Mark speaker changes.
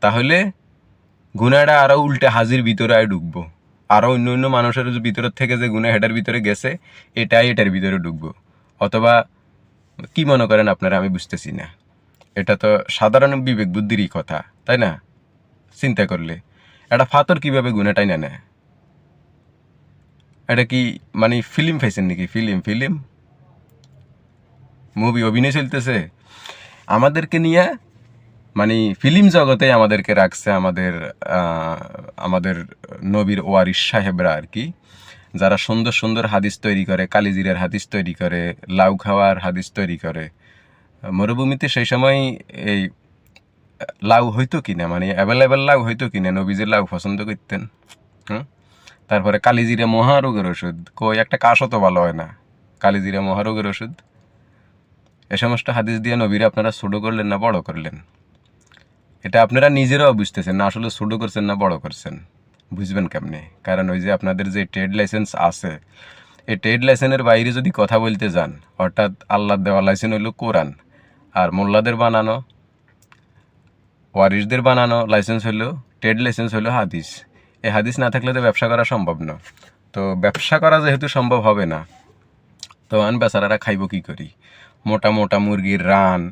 Speaker 1: তাহলে গুনাহটা আরও উল্টে হাজির ভিতরে ঢুকবো, আরও অন্য অন্য মানুষের ভিতরের থেকে যে গুনাহ হেটার ভিতরে গেছে এটার ভিতরে ঢুকবো। অথবা কি মনে করেন আপনারা, আমি বুঝতেছি না। এটা তো সাধারণ বিবেক বুদ্ধিরই কথা, তাই না? চিন্তা করলে একটা ফাতর কিভাবে গুনাহটাই না নেয়? এটা কি মানে ফিল্ম পাইছেন নাকি? ফিল্ম মুভি অভিনয় চলতেছে আমাদেরকে নিয়ে, মানে ফিল্ম জগতে আমাদেরকে রাখছে আমাদের নবীর ওয়ারিস সাহেবরা আর কি, যারা সুন্দর সুন্দর হাদিস তৈরি করে, কালিজিরের হাদিস তৈরি করে, লাউ খাওয়ার হাদিস তৈরি করে। মরুভূমিতে সেই সময় এই লাউ হইতো কিনা, মানে অ্যাভেলেবেল লাউ হইতো কিনা, নবীজির লাউ পছন্দ করতেন। হুম। তারপরে কালিজিরা মহারোগের ওষুধ, কই একটা কাশও তো ভালো হয় না, কালিজিরা মহারোগের ওষুধ। এ সমস্ত হাদিস দিয়ে নবীরা আপনারা ছোটো করলেন না বড় করলেন? এটা আপনারা নিজেরাও বুঝতেছেন না, আসলে ছোটো করছেন না বড় করছেন। বুঝবেন কেমনে? কারণ ওই যে আপনাদের যে ট্রেড লাইসেন্স আছে, এই ট্রেড লাইসেন্সের বাইরে যদি কথা বলতে যান, অর্থাৎ আল্লাহর দেওয়া লাইসেন্স হইল কোরআন, আর মোল্লাদের বানানো, ওয়ারিসদের বানানো লাইসেন্স হইল, ট্রেড লাইসেন্স হইল হাদিস। এই হাদিস না থাকলে তো ব্যবসা করা সম্ভব না। তো ব্যবসা করা যেহেতু সম্ভব হবে না, তো বেচারারা খাইব কী করি? মোটা মোটা মুরগির রান,